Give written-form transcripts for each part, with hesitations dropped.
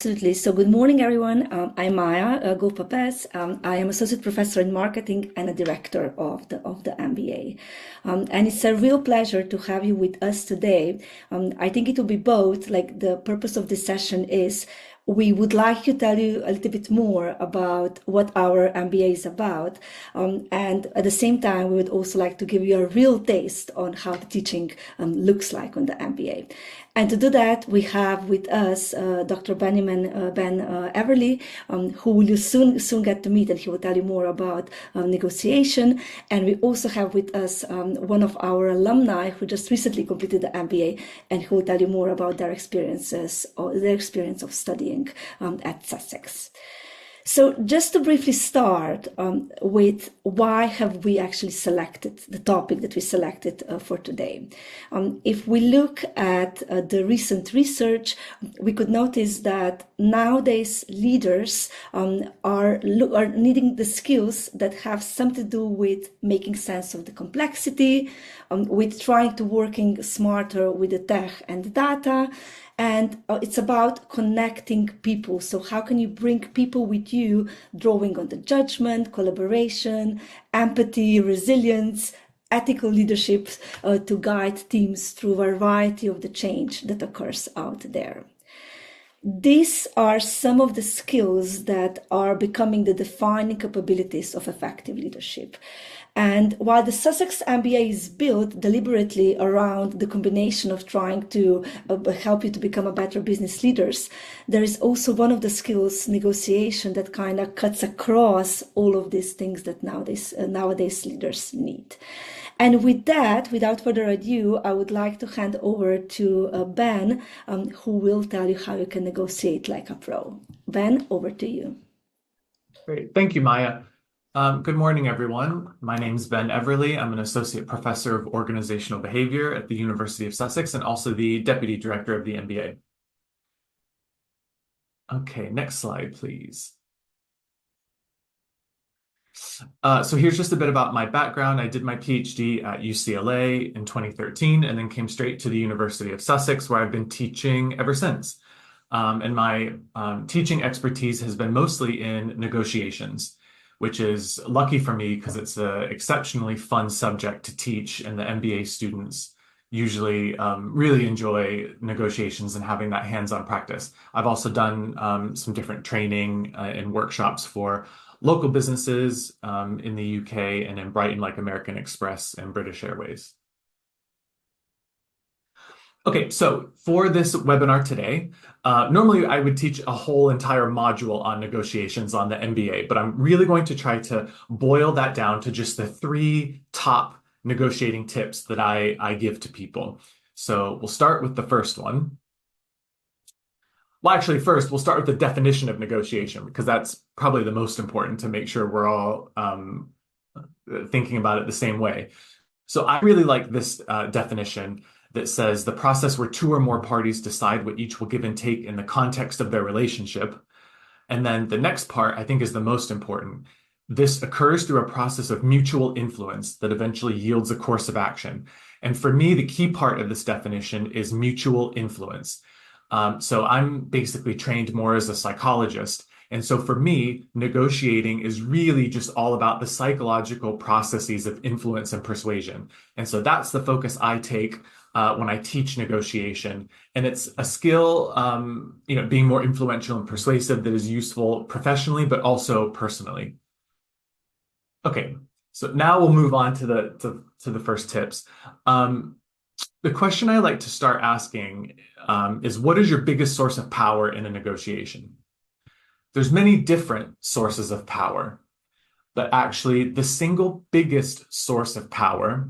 absolutely. So good morning, everyone. I'm Maja Golf-Papez. I am Associate Professor in Marketing and a Director of the MBA. And it's a real pleasure to have you with us today. I think it will be both, like the purpose of this session is we would like to tell you a little bit more about what our MBA is about. And at the same time, we would also like to give you a real taste on how the teaching looks like on the MBA. And to do that, we have with us Dr. Ben Everly, who you soon get to meet, and he will tell you more about negotiation. And we also have with us one of our alumni who just recently completed the MBA, and who will tell you more about their experiences or their experience of studying at Sussex. So just to briefly start with why have we actually selected the topic that we selected for today. If we look at the recent research, we could notice that nowadays leaders are needing the skills that have something to do with making sense of the complexity, with trying to working smarter with the tech and the data. And it's about connecting people. So how can you bring people with you, drawing on the judgment, collaboration, empathy, resilience, ethical leadership to guide teams through a variety of the change that occurs out there. These are some of the skills that are becoming the defining capabilities of effective leadership. And while the Sussex MBA is built deliberately around the combination of trying to help you to become a better business leaders, there is also one of the skills, negotiation, that kind of cuts across all of these things that nowadays leaders need. And with that, without further ado, I would like to hand over to Ben, who will tell you how you can negotiate like a pro. Ben, over to you. Great. Thank you, Maya. Good morning, everyone. My name is Ben Everly. I'm an Associate Professor of Organizational Behavior at the University of Sussex and also the Deputy Director of the MBA. Okay, next slide, please. So here's just a bit about my background. I did my PhD at UCLA in 2013 and then came straight to the University of Sussex, where I've been teaching ever since. And my teaching expertise has been mostly in negotiations, which is lucky for me because it's an exceptionally fun subject to teach, and the MBA students usually really enjoy negotiations and having that hands-on practice. I've also done some different training and workshops for local businesses in the UK and in Brighton, like American Express and British Airways. Okay, so for this webinar today, normally I would teach a whole entire module on negotiations on the MBA, but I'm really going to try to boil that down to just the 3 top negotiating tips that I give to people. So we'll start with the first one. Well, actually, first, we'll start with the definition of negotiation, because that's probably the most important to make sure we're all thinking about it the same way. So I really like this definition that says the process where 2 or more parties decide what each will give and take in the context of their relationship. And then the next part, I think, is the most important. This occurs through a process of mutual influence that eventually yields a course of action. And for me, the key part of this definition is mutual influence. So I'm basically trained more as a psychologist. And so for me, negotiating is really just all about the psychological processes of influence and persuasion. And so that's the focus I take when I teach negotiation. And it's a skill, being more influential and persuasive, that is useful professionally, but also personally. Okay, so now we'll move on to the first tips. The question I like to start asking is, what is your biggest source of power in a negotiation? There's many different sources of power, but actually the single biggest source of power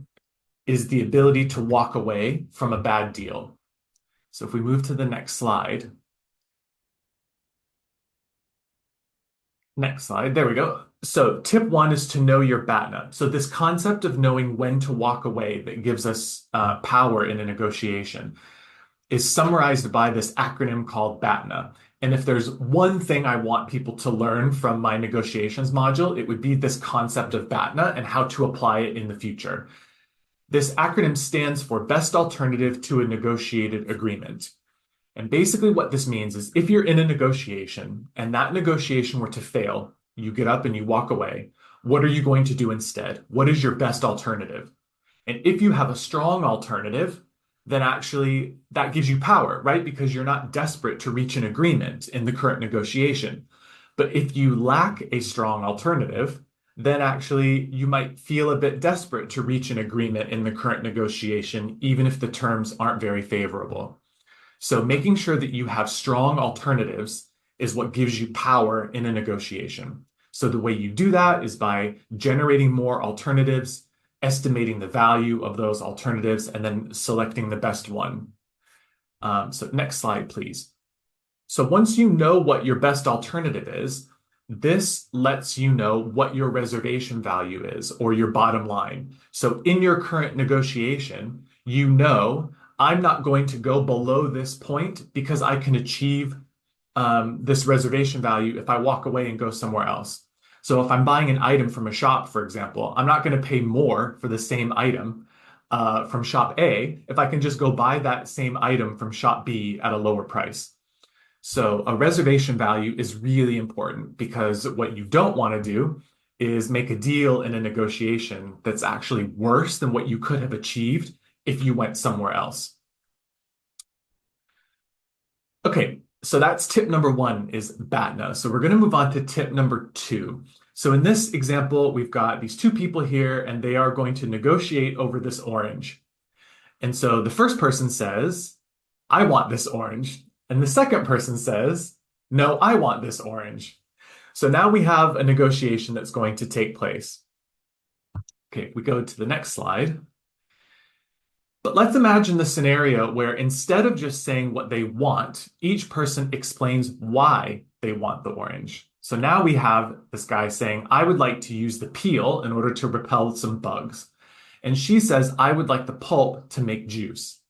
is the ability to walk away from a bad deal. So if we move to the next slide. Next slide, there we go. So tip 1 is to know your BATNA. So this concept of knowing when to walk away that gives us power in a negotiation is summarized by this acronym called BATNA. And if there's one thing I want people to learn from my negotiations module, it would be this concept of BATNA and how to apply it in the future. This acronym stands for Best Alternative to a Negotiated Agreement. And basically what this means is if you're in a negotiation and that negotiation were to fail, you get up and you walk away, what are you going to do instead? What is your best alternative? And if you have a strong alternative, then actually that gives you power, right? Because you're not desperate to reach an agreement in the current negotiation. But if you lack a strong alternative, then actually you might feel a bit desperate to reach an agreement in the current negotiation, even if the terms aren't very favorable. So making sure that you have strong alternatives is what gives you power in a negotiation. So the way you do that is by generating more alternatives, estimating the value of those alternatives, and then selecting the best one. So next slide, please. So once you know what your best alternative is, this lets you know what your reservation value is or your bottom line. So in your current negotiation, you know, I'm not going to go below this point because I can achieve this reservation value if I walk away and go somewhere else. So if I'm buying an item from a shop, for example, I'm not going to pay more for the same item from shop A if I can just go buy that same item from shop B at a lower price. So a reservation value is really important because what you don't want to do is make a deal in a negotiation that's actually worse than what you could have achieved if you went somewhere else. Okay, so that's tip number one is BATNA. So we're going to move on to tip number two. So in this example, we've got these two people here and they are going to negotiate over this orange. And so the first person says, I want this orange. And the second person says, no, I want this orange. So now we have a negotiation that's going to take place. Okay, we go to the next slide. But let's imagine the scenario where instead of just saying what they want, each person explains why they want the orange. So now we have this guy saying, I would like to use the peel in order to repel some bugs. And she says, I would like the pulp to make juice.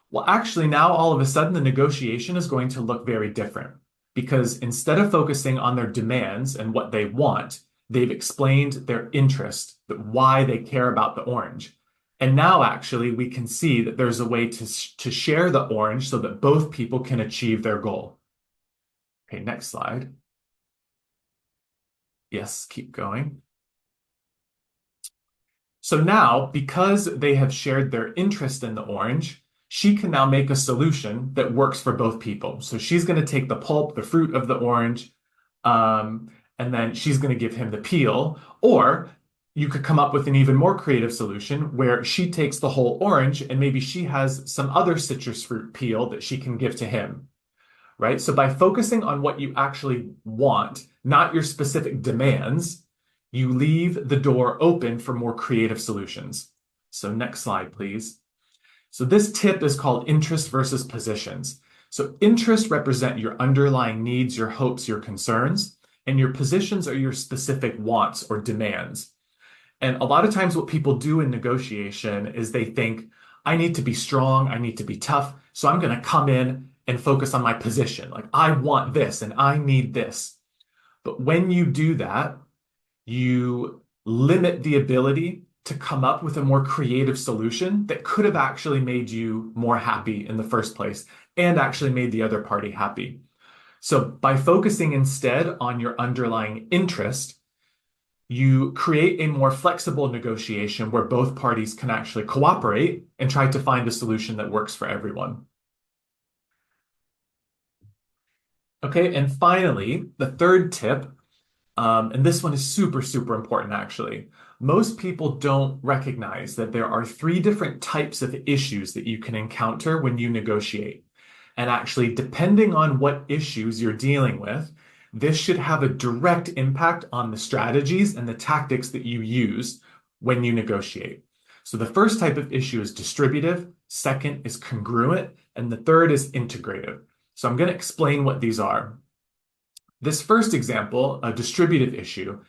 Well, actually, now all of a sudden, the negotiation is going to look very different because instead of focusing on their demands and what they want, they've explained their interest, why they care about the orange. And now, actually, we can see that there's a way to share the orange so that both people can achieve their goal. Okay, next slide. Yes, keep going. So now, because they have shared their interest in the orange, she can now make a solution that works for both people. So she's going to take the pulp, the fruit of the orange, and then she's going to give him the peel. Or you could come up with an even more creative solution where she takes the whole orange and maybe she has some other citrus fruit peel that she can give to him, right? So by focusing on what you actually want, not your specific demands, you leave the door open for more creative solutions. So next slide, please. So this tip is called interest versus positions. So interests represent your underlying needs, your hopes, your concerns, and your positions are your specific wants or demands. And a lot of times what people do in negotiation is they think, I need to be strong, I need to be tough, so I'm going to come in and focus on my position. Like, I want this and I need this. But when you do that, you limit the ability to come up with a more creative solution that could have actually made you more happy in the first place and actually made the other party happy. So by focusing instead on your underlying interest, you create a more flexible negotiation where both parties can actually cooperate and try to find a solution that works for everyone. Okay, and finally, the third tip, and this one is super, super important actually. Most people don't recognize that there are three different types of issues that you can encounter when you negotiate. And actually, depending on what issues you're dealing with, this should have a direct impact on the strategies and the tactics that you use when you negotiate. So the first type of issue is distributive, second is congruent, and the third is integrative. So I'm going to explain what these are. This first example, a distributive issue,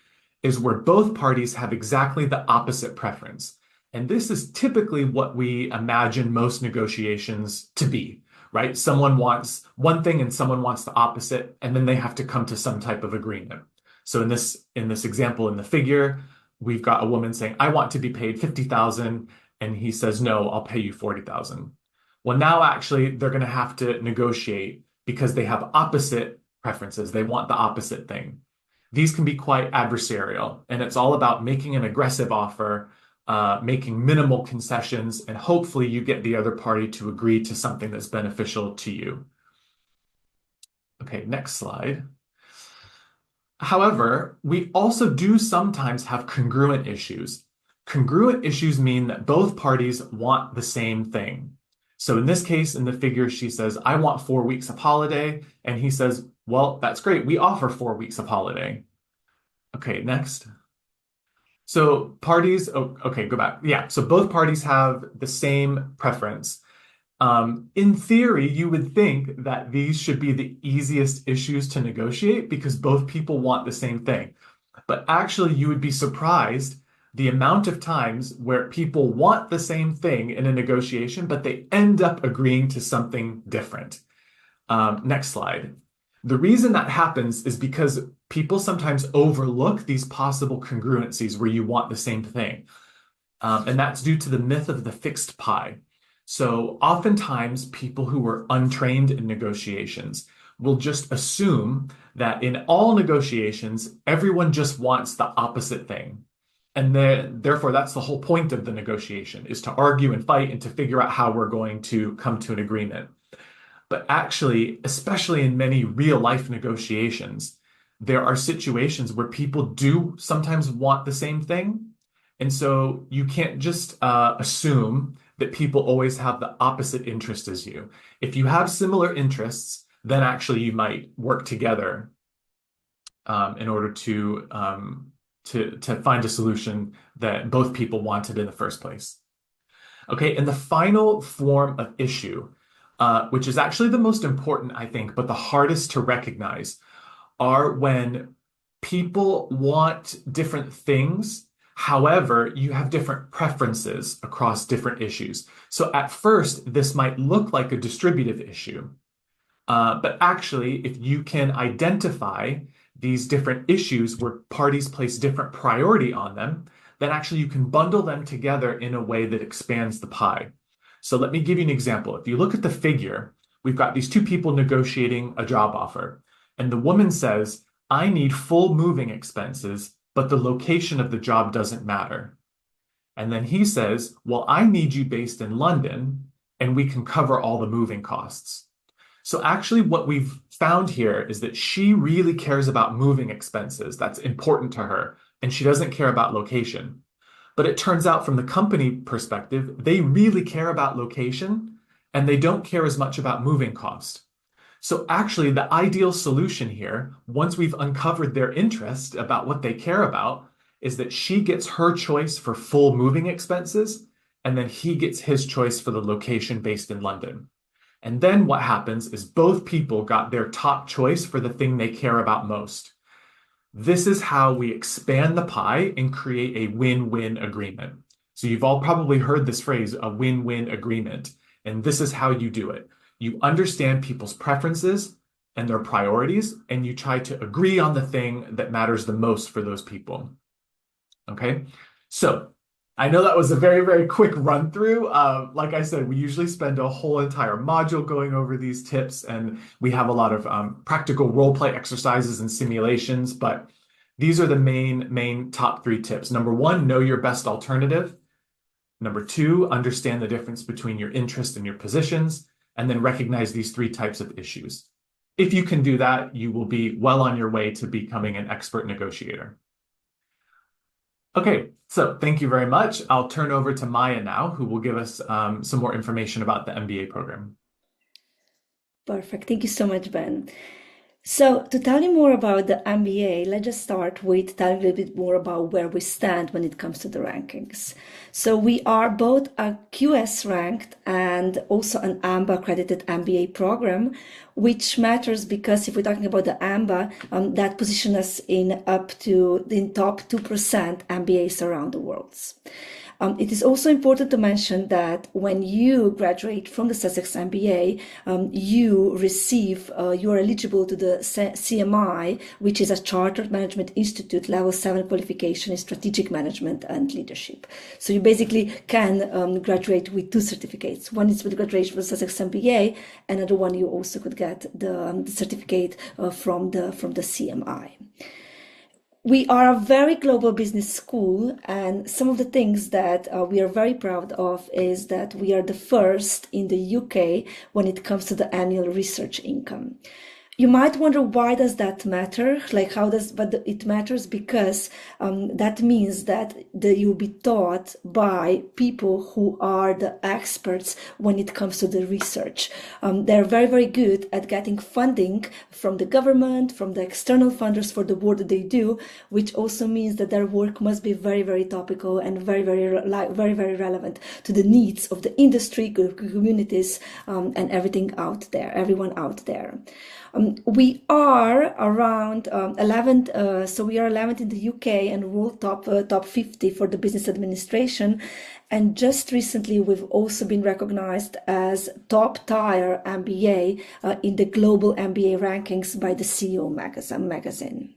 is where both parties have exactly the opposite preference. And this is typically what we imagine most negotiations to be, right? Someone wants one thing and someone wants the opposite, and then they have to come to some type of agreement. So in this example, in the figure, we've got a woman saying, I want to be paid $50,000, and he says, no, I'll pay you $40,000. Well, now actually they're going to have to negotiate because they have opposite preferences. They want the opposite thing. These can be quite adversarial, and it's all about making an aggressive offer, making minimal concessions, and hopefully you get the other party to agree to something that's beneficial to you. Okay, next slide. However, we also do sometimes have congruent issues. Congruent issues mean that both parties want the same thing. So in this case, in the figure, she says, I want 4 weeks of holiday. And he says, well, that's great. We offer 4 weeks of holiday. Okay, next. So parties, oh, okay, go back. Yeah, so both parties have the same preference. In theory, you would think that these should be the easiest issues to negotiate because both people want the same thing. But actually, you would be surprised the amount of times where people want the same thing in a negotiation, but they end up agreeing to something different. Next slide. The reason that happens is because people sometimes overlook these possible congruencies where you want the same thing. And that's due to the myth of the fixed pie. So oftentimes people who are untrained in negotiations will just assume that in all negotiations, everyone just wants the opposite thing. And therefore, that's the whole point of the negotiation, is to argue and fight and to figure out how we're going to come to an agreement. But actually, especially in many real life negotiations, there are situations where people do sometimes want the same thing. And so you can't just assume that people always have the opposite interest as you. If you have similar interests, then actually you might work together in order to find a solution that both people wanted in the first place. Okay, and the final form of issue, which is actually the most important, I think, but the hardest to recognize, are when people want different things. However, you have different preferences across different issues. So at first, this might look like a distributive issue. But actually, if you can identify these different issues where parties place different priority on them, then actually you can bundle them together in a way that expands the pie. So let me give you an example. If you look at the figure, we've got these two people negotiating a job offer. And the woman says, I need full moving expenses, but the location of the job doesn't matter. And then he says, well, I need you based in London, and we can cover all the moving costs. So actually what we've found here is that she really cares about moving expenses. That's important to her, and she doesn't care about location. But it turns out from the company perspective, they really care about location, and they don't care as much about moving cost. So actually the ideal solution here, once we've uncovered their interest about what they care about, is that she gets her choice for full moving expenses, and then he gets his choice for the location based in London. And then what happens is both people got their top choice for the thing they care about most. This is how we expand the pie and create a win-win agreement. So you've all probably heard this phrase, a win-win agreement. And this is how you do it. You understand people's preferences and their priorities, and you try to agree on the thing that matters the most for those people. Okay, so I know that was a very, very quick run through. Like I said, we usually spend a whole entire module going over these tips, and we have a lot of practical role play exercises and simulations, but these are the main top 3 tips. Number 1, know your best alternative. Number 2, understand the difference between your interest and your positions, and then recognize these 3 types of issues. If you can do that, you will be well on your way to becoming an expert negotiator. Okay, so thank you very much. I'll turn over to Maya now, who will give us some more information about the MBA program. Perfect. Thank you so much, Ben. So to tell you more about the MBA, let's just start with telling a little bit more about where we stand when it comes to the rankings. So we are both a QS ranked and also an AMBA-accredited MBA program, which matters because if we're talking about the AMBA, that positions us in up to the top 2% MBAs around the world. It is also important to mention that when you graduate from the Sussex MBA, you are eligible to the CMI, which is a Chartered Management Institute Level 7 qualification in strategic management and leadership. So you basically can graduate with 2 certificates. One is with graduation from the Sussex MBA, another one you also could get the certificate from the CMI. We are a very global business school, and some of the things that we are very proud of is that we are the first in the UK when it comes to the annual research income. You might wonder, why does that matter? But it matters because that means that you'll be taught by people who are the experts when it comes to the research. They're very, very good at getting funding from the government, from the external funders for the work that they do, which also means that their work must be very, very topical and very, very relevant to the needs of the industry, communities, and everyone out there. We are around 11th, so we are 11th in the UK and world top 50 for the business administration. And just recently, we've also been recognized as top tier MBA in the global MBA rankings by the CEO magazine.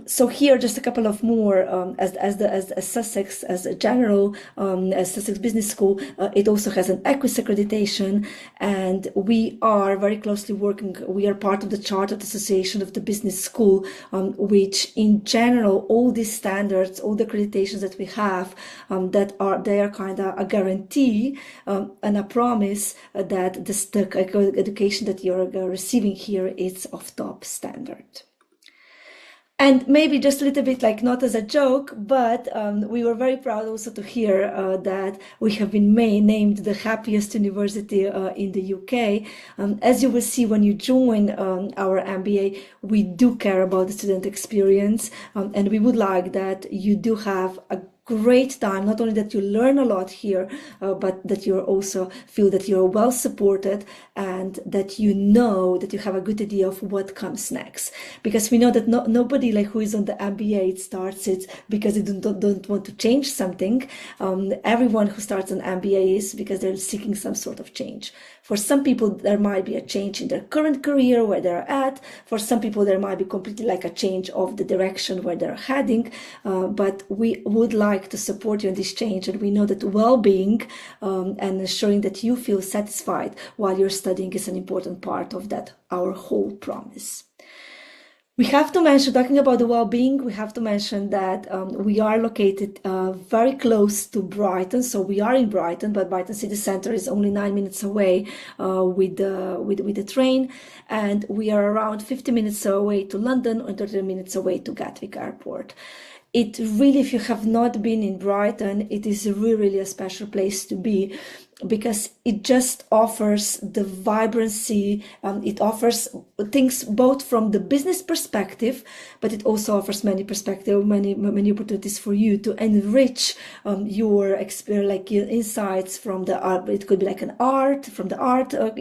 So here, just a couple of more, as Sussex, as a general, as Sussex Business School, it also has an EQUIS accreditation, and we are very closely working. We are part of the Chartered Association of the Business School, which in general, all these standards, all the accreditations that we have, they are kind of a guarantee and a promise that the education that you're receiving here is of top standard. And maybe just a little bit, not as a joke, but we were very proud also to hear that we have been named the happiest university in the UK. As you will see when you join our MBA, we do care about the student experience, and we would like that you do have a great time, not only that you learn a lot here, but that you also feel that you're well supported and that you know that you have a good idea of what comes next. Because we know that nobody who is on the MBA starts it because they don't want to change something. Everyone who starts an MBA is because they're seeking some sort of change. For some people, there might be a change in their current career where they're at. For some people, there might be completely a change of the direction where they're heading. But we would like to support you in this change. And we know that well-being and ensuring that you feel satisfied while you're studying is an important part of that, our whole promise. We have to mention, talking about the well-being, we have to mention that we are located very close to Brighton. So we are in Brighton, but Brighton City Centre is only 9 minutes away with the train. And we are around 50 minutes away to London and 30 minutes away to Gatwick Airport. It really, if you have not been in Brighton, it is really a special place to be, because it just offers the vibrancy, it offers things both from the business perspective, but it also offers many opportunities for you to enrich your experience, your insights from the art. It could be in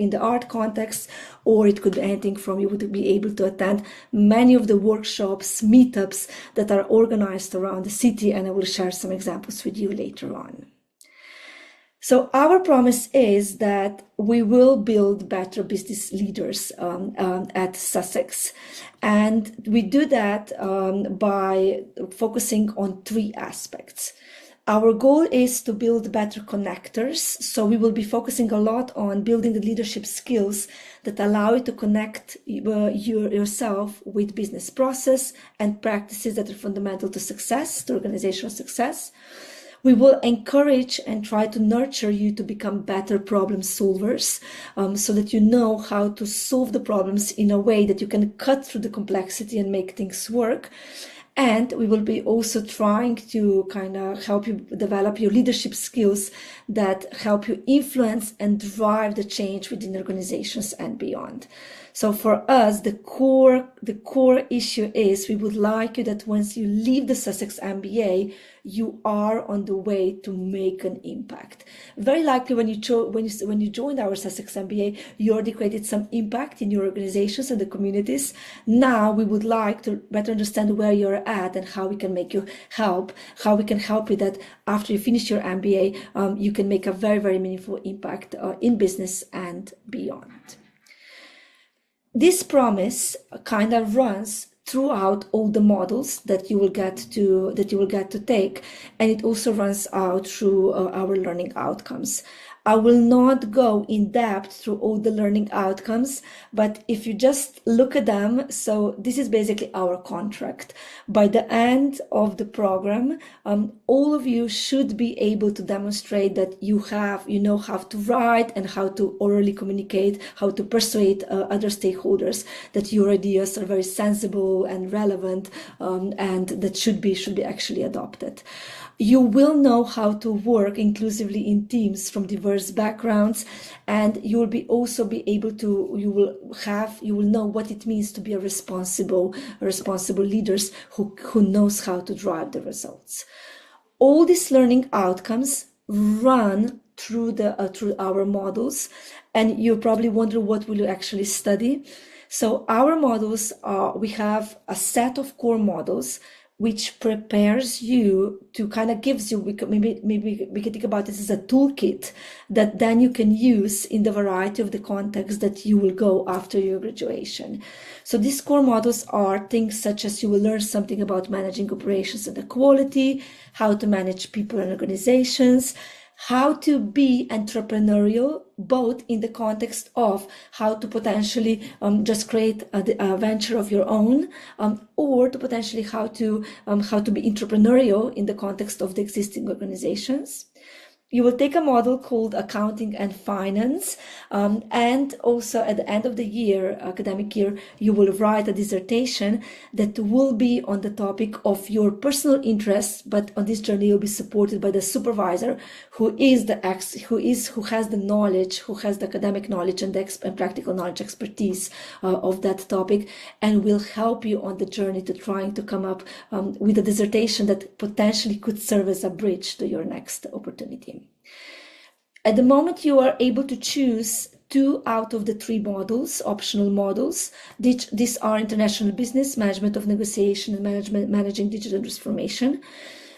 the art context, or it could be anything from you would be able to attend many of the workshops, meetups that are organized around the city, and I will share some examples with you later on. So our promise is that we will build better business leaders at Sussex. And we do that by focusing on 3 aspects. Our goal is to build better connectors. So we will be focusing a lot on building the leadership skills that allow you to connect yourself with business process and practices that are fundamental to success, to organizational success. We will encourage and try to nurture you to become better problem solvers, so that you know how to solve the problems in a way that you can cut through the complexity and make things work. And we will be also trying to kind of help you develop your leadership skills that help you influence and drive the change within organizations and beyond. So for us, the core issue is we would like you that once you leave the Sussex MBA, you are on the way to make an impact. Very likely when you joined our Sussex MBA, you already created some impact in your organizations and the communities. Now we would like to better understand where you're at and how we can make you how we can help you that after you finish your MBA, you can make a very, very meaningful impact in business and beyond. This promise kind of runs throughout all the models that you will get to take, and it also runs out through our learning outcomes. I will not go in depth through all the learning outcomes, but if you just look at them, so this is basically our contract. By the end of the program, all of you should be able to demonstrate that you know how to write and how to orally communicate, how to persuade other stakeholders that your ideas are very sensible and relevant, and that should be actually adopted. You will know how to work inclusively in teams from diverse backgrounds, and you will know what it means to be a responsible leaders who knows how to drive the results. All these learning outcomes run through our models, and you probably wonder what will you actually study. So our models we have a set of core models which prepares you to kind of gives you, maybe we can think about this as a toolkit that then you can use in the variety of the contexts that you will go after your graduation. So these core models are things such as you will learn something about managing operations and the quality, how to manage people and organizations, how to be entrepreneurial, both in the context of how to potentially just create a venture of your own, or to potentially how to be entrepreneurial in the context of the existing organizations. You will take a model called accounting and finance, and also at the end of the year, academic year, you will write a dissertation that will be on the topic of your personal interests, but on this journey you'll be supported by the supervisor who has the knowledge, who has the academic knowledge and and practical knowledge expertise of that topic, and will help you on the journey to trying to come up with a dissertation that potentially could serve as a bridge to your next opportunity. At the moment, you are able to choose 2 out of the 3 models, optional models. These are international business, management of negotiation, and managing digital transformation.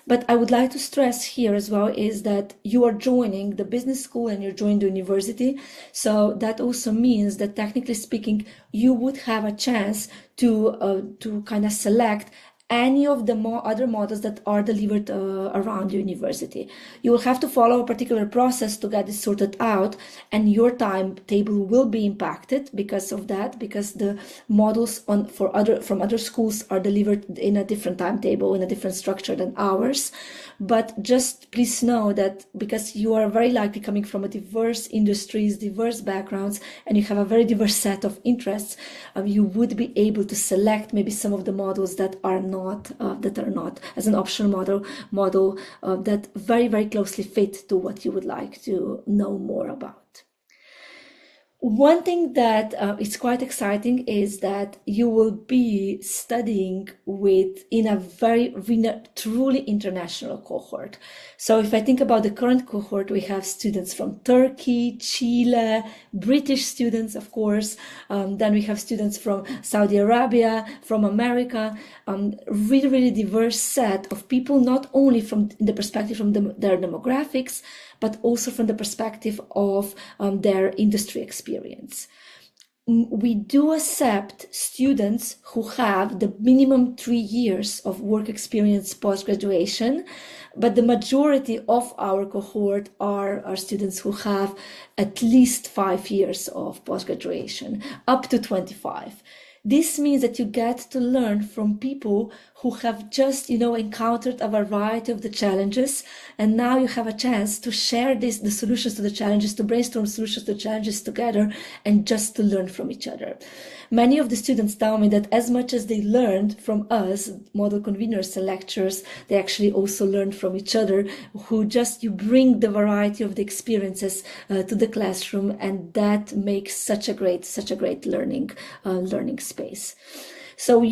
But I would like to stress here as well is that you are joining the business school and you're joining the university. So that also means that technically speaking, you would have a chance to kind of select any of the other models that are delivered around the university. You will have to follow a particular process to get this sorted out, and your timetable will be impacted because of that, because the models from other schools are delivered in a different timetable, in a different structure than ours. But just please know that because you are very likely coming from a diverse industries, diverse backgrounds, and you have a very diverse set of interests, you would be able to select maybe some of the models that are not as an optional model that very, very closely fit to what you would like to know more about. One thing that is quite exciting is that you will be studying in a truly international cohort. So if I think about the current cohort, we have students from Turkey, Chile, British students, of course. Then we have students from Saudi Arabia, from America, really, really diverse set of people, not only from the perspective from their demographics, but also from the perspective of their industry experience. We do accept students who have the minimum 3 years of work experience post-graduation, but the majority of our cohort are students who have at least 5 years of post-graduation, up to 25. This means that you get to learn from people who have just, encountered a variety of the challenges. And now you have a chance to share the solutions to the challenges, to brainstorm solutions to the challenges together, and just to learn from each other. Many of the students tell me that as much as they learned from us, model conveners and lecturers, they actually also learned from each other, you bring the variety of the experiences to the classroom, and that makes such a great learning space. So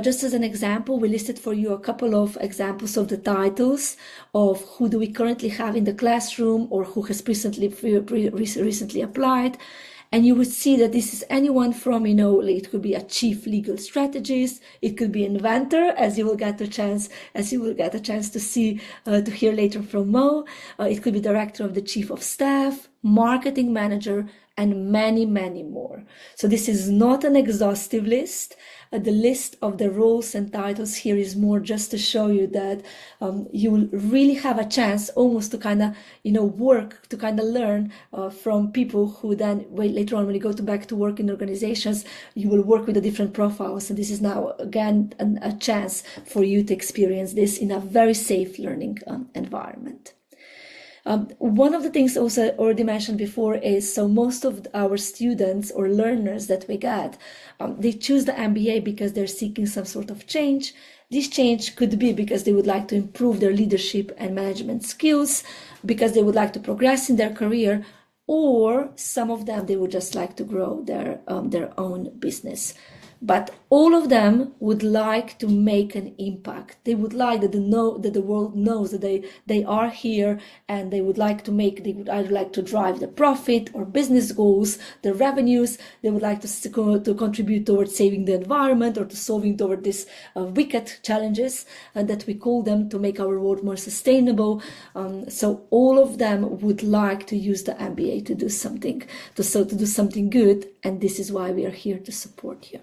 just as an example, we listed for you a couple of examples of the titles of who do we currently have in the classroom or who has recently applied. And you would see that this is anyone from, it could be a chief legal strategist, it could be inventor, as you will get a chance to see, to hear later from Mo. It could be director of the chief of staff, marketing manager, and many, many more. So this is not an exhaustive list. The list of the roles and titles here is more just to show you that you will really have a chance almost to kind of, work, to kind of learn from people who then later on when you go back to work in organizations, you will work with the different profiles. And this is now, again, a chance for you to experience this in a very safe learning environment. One of the things also already mentioned before is, so most of our students or learners that we get, they choose the MBA because they're seeking some sort of change. This change could be because they would like to improve their leadership and management skills, because they would like to progress in their career, or some of them, they would just like to grow their own business. But all of them would like to make an impact. They would like that the world knows that they are here, and they would either like to drive the profit or business goals, the revenues. They would like to contribute towards saving the environment or to solving toward these wicked challenges that we call them, to make our world more sustainable. So all of them would like to use the MBA to do something good, and this is why we are here to support you.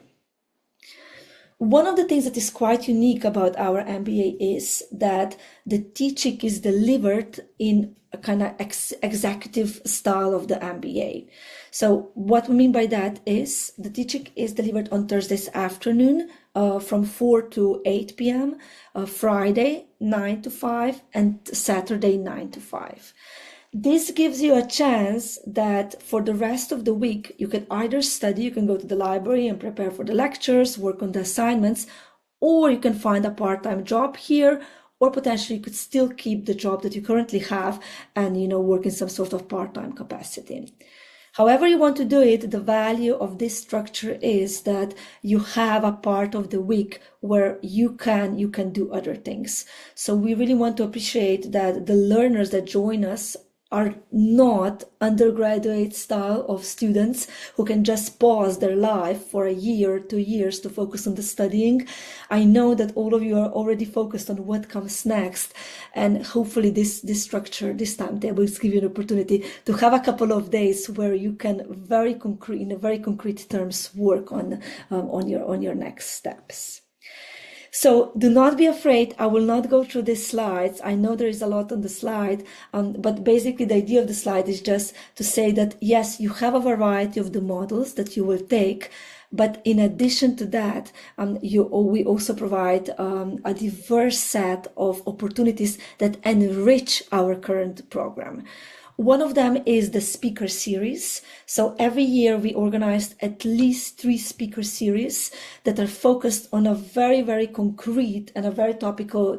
One of the things that is quite unique about our MBA is that the teaching is delivered in a kind of executive style of the MBA. So what we mean by that is the teaching is delivered on Thursdays afternoon from 4 to 8 p.m., Friday 9 to 5, and Saturday 9 to 5. This gives you a chance that for the rest of the week, you can either study, you can go to the library and prepare for the lectures, work on the assignments, or you can find a part-time job here, or potentially you could still keep the job that you currently have and, work in some sort of part-time capacity. However you want to do it, the value of this structure is that you have a part of the week where you can do other things. So we really want to appreciate that the learners that join us are not undergraduate style of students who can just pause their life for a year, 2 years to focus on the studying. I know that all of you are already focused on what comes next, and hopefully this structure, this timetable, will give you an opportunity to have a couple of days where you can in very concrete terms work on your next steps. So do not be afraid. I will not go through these slides. I know there is a lot on the slide, but basically the idea of the slide is just to say that, yes, you have a variety of the models that you will take, but in addition to that, we also provide a diverse set of opportunities that enrich our current program. One of them is the speaker series. So every year we organized at least 3 speaker series that are focused on a very, very concrete and a very topical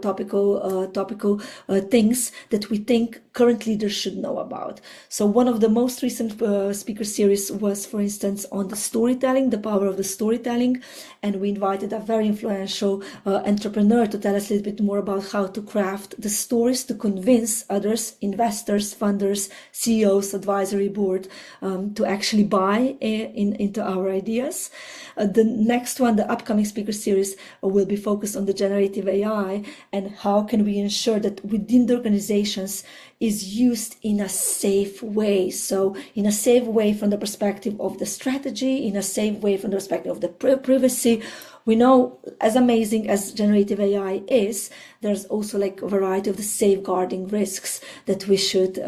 things that we think current leaders should know about. So one of the most recent speaker series was, for instance, on the storytelling, the power of the storytelling. And we invited a very influential entrepreneur to tell us a little bit more about how to craft the stories to convince others, investors, funders, CEOs, advisory board, to actually buy into our ideas. The next one, the upcoming speaker series, will be focused on the generative AI and how can we ensure that within the organizations is used in a safe way. So in a safe way from the perspective of the strategy, in a safe way from the perspective of the privacy, We know, as amazing as generative AI is, there's also like a variety of the safeguarding risks that we should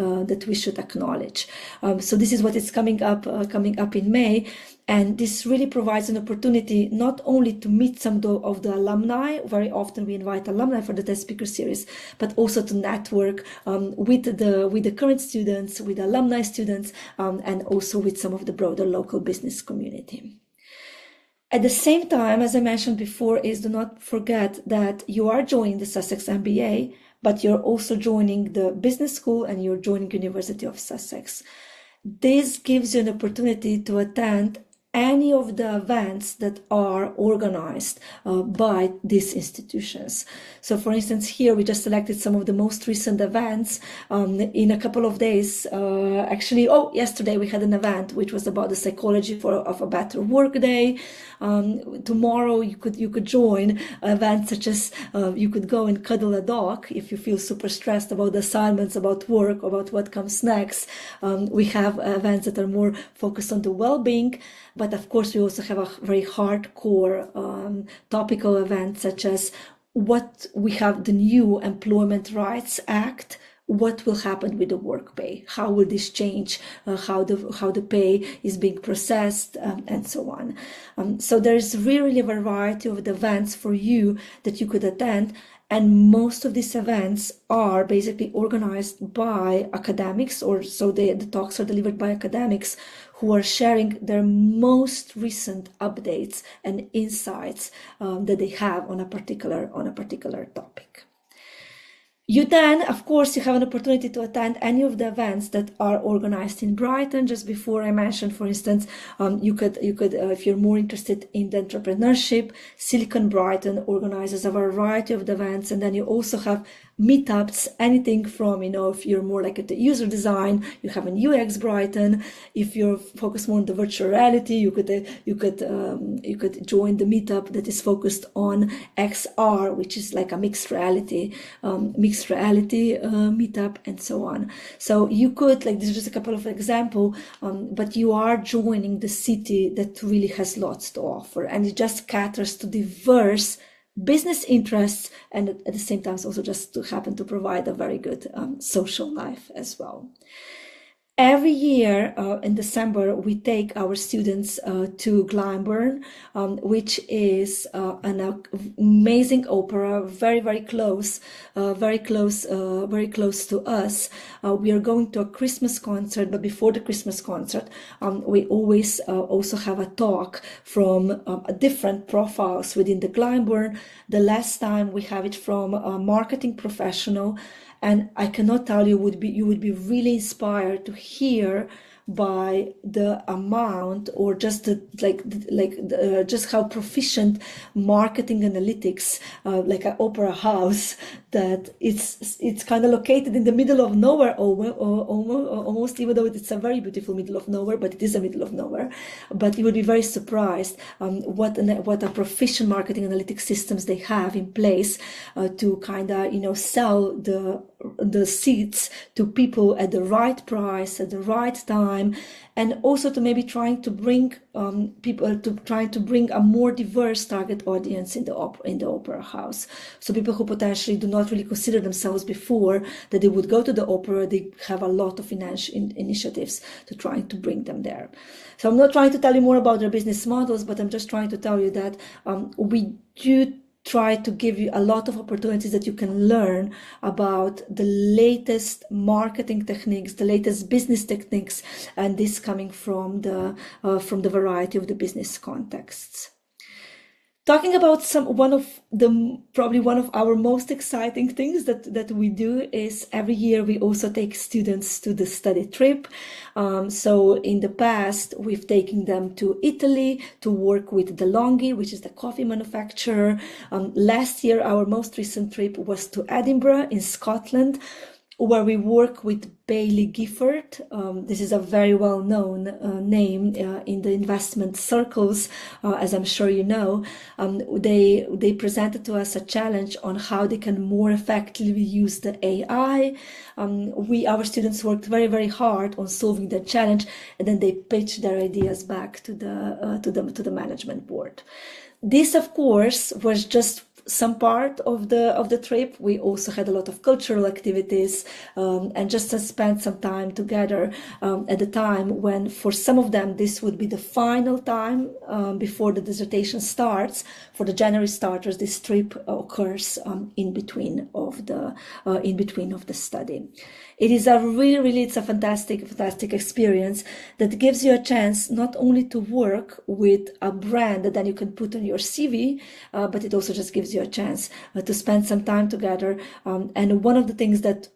acknowledge. So this is what is coming up in May. And this really provides an opportunity not only to meet some of the alumni. Very often we invite alumni for the test speaker series, but also to network with the current students, with alumni students, and also with some of the broader local business community. At the same time, as I mentioned before, do not forget that you are joining the Sussex MBA, but you're also joining the business school and you're joining University of Sussex. This gives you an opportunity to attend any of the events that are organized by these institutions. So for instance, here we just selected some of the most recent events. In a couple of days, yesterday we had an event which was about the psychology of a better workday. Tomorrow you could join events such as you could go and cuddle a dog if you feel super stressed about the assignments, about work, about what comes next. We have events that are more focused on the well-being. But of course, we also have a very hardcore topical event, such as what we have the new Employment Rights Act. What will happen with the work pay? How will this change? How the pay is being processed, and so on. So there's really a variety of events for you that you could attend. And most of these events are basically organized by academics, or so the talks are delivered by academics who are sharing their most recent updates and insights that they have on a particular topic. You then, of course, you have an opportunity to attend any of the events that are organized in Brighton. Just before I mentioned, for instance, you could, if you're more interested in the entrepreneurship, Silicon Brighton organizes a variety of the events, and then you also have meetups, anything from, if you're more like at the user design, you have an UX Brighton. If you're focused more on the virtual reality, you could join the meetup that is focused on XR, which is like a mixed reality meetup, and so on. So you could, this is just a couple of examples, but you are joining the city that really has lots to offer, and it just caters to diverse business interests, and at the same time also just to happen to provide a very good social life as well. Every year in December, we take our students to Glyndebourne, which is an amazing opera, very, very close to us. We are going to a Christmas concert, but before the Christmas concert, we always also have a talk from different profiles within the Glyndebourne. The last time we have it from a marketing professional. And I cannot tell you, you would be really inspired to hear by the amount, or just just how proficient marketing analytics, like an opera house, that it's kind of located in the middle of nowhere, almost, even though it's a very beautiful middle of nowhere, but it is a middle of nowhere. But you would be very surprised what a proficient marketing analytics systems they have in place to kind of sell the seats to people at the right price, at the right time, and also to maybe trying to bring a more diverse target audience in the opera house. So people who potentially do not really consider themselves before that they would go to the opera, they have a lot of initiatives to trying to bring them there. So I'm not trying to tell you more about their business models, but I'm just trying to tell you that we do try to give you a lot of opportunities that you can learn about the latest marketing techniques, the latest business techniques, and this coming from the variety of the business contexts. Talking about probably one of our most exciting things that we do is every year we also take students to the study trip. So in the past, we've taken them to Italy to work with DeLonghi, which is the coffee manufacturer. Last year, our most recent trip was to Edinburgh in Scotland, where we work with Baillie Gifford. This is a very well-known name in the investment circles, as I'm sure you know. They presented to us a challenge on how they can more effectively use the AI. Our students worked very, very hard on solving that challenge, and then they pitched their ideas back to the management board. This, of course, was just some part of the trip. We also had a lot of cultural activities, and just to spend some time together at the time when, for some of them, this would be the final time before the dissertation starts. For the January starters, this trip occurs in between of the study. It is it's a fantastic experience that gives you a chance not only to work with a brand that then you can put on your CV, but it also just gives you a chance to spend some time together. And one of the things that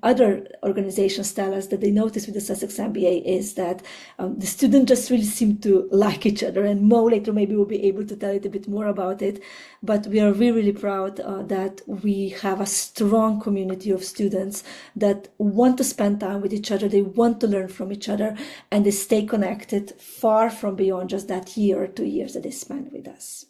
other organizations tell us that they notice with the Sussex MBA is that the students just really seem to like each other. And Mo later maybe will be able to tell you a bit more about it. But we are really proud that we have a strong community of students that want to spend time with each other, they want to learn from each other, and they stay connected far from beyond just that year or 2 years that they spend with us.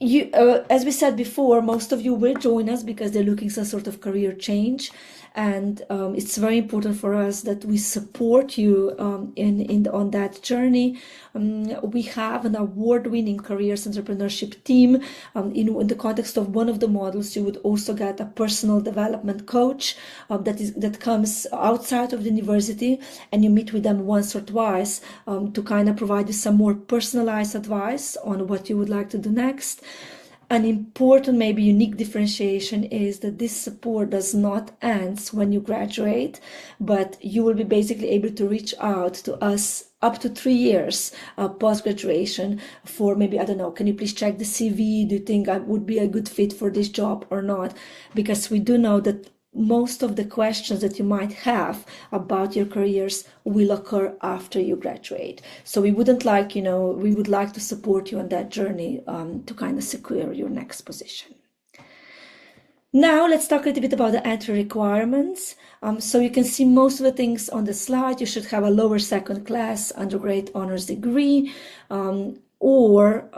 As we said before, most of you will join us because they're looking for some sort of career change, and it's very important for us that we support you on that journey. We have an award-winning careers entrepreneurship team. In the context of one of the models, you would also get a personal development coach that comes outside of the university, and you meet with them once or twice to kind of provide you some more personalized advice on what you would like to do next. An important, maybe unique differentiation is that this support does not end when you graduate, but you will be basically able to reach out to us up to 3 years post-graduation for maybe, I don't know, can you please check the CV? Do you think I would be a good fit for this job or not? Because we do know that most of the questions that you might have about your careers will occur after you graduate. So we would like to support you on that journey to kind of secure your next position. Now let's talk a little bit about the entry requirements. So you can see most of the things on the slide. You should have a lower second class undergrad honors degree, or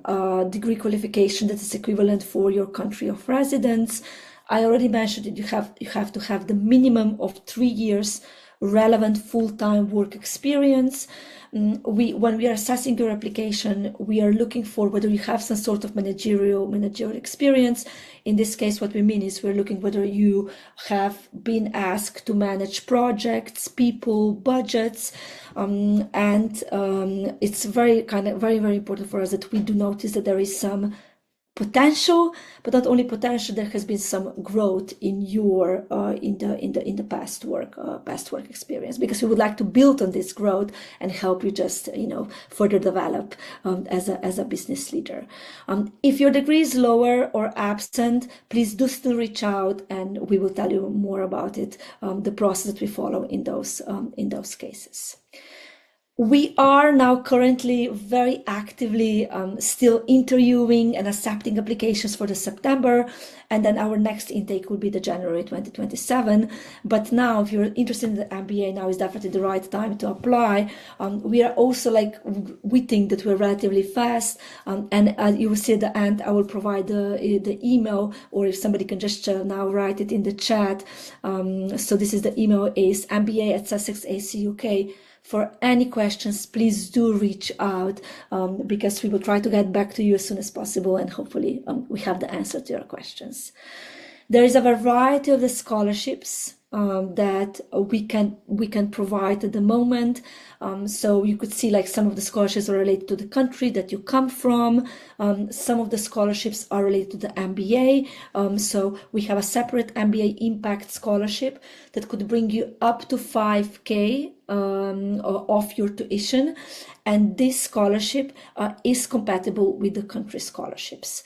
a degree qualification that is equivalent for your country of residence. I already mentioned that you have to have the minimum of 3 years relevant full-time work experience. When we are assessing your application, we are looking for whether you have some sort of managerial experience. In this case, what we mean is we're looking whether you have been asked to manage projects, people, budgets, and it's very important for us that we do notice that there is some potential, but not only potential, there has been some growth in your in the past work experience, because we would like to build on this growth and help you just further develop as a business leader. If your degree is lower or absent, please do still reach out, and we will tell you more about it, the process that we follow in those cases. We are now currently very actively still interviewing and accepting applications for the September, and then our next intake will be the January 2027. But now, if you're interested in the MBA, now is definitely the right time to apply. We are also we think that we're relatively fast, and you will see at the end, I will provide the email, or if somebody can just now write it in the chat. So this is the email is MBA@Sussex.ac.uk. For any questions, please do reach out, because we will try to get back to you as soon as possible, and hopefully we have the answer to your questions. There is a variety of the scholarships that we can provide at the moment. So you could see some of the scholarships are related to the country that you come from. Some of the scholarships are related to the MBA. So we have a separate MBA Impact Scholarship that could bring you up to 5K of your tuition, and this scholarship is compatible with the country scholarships.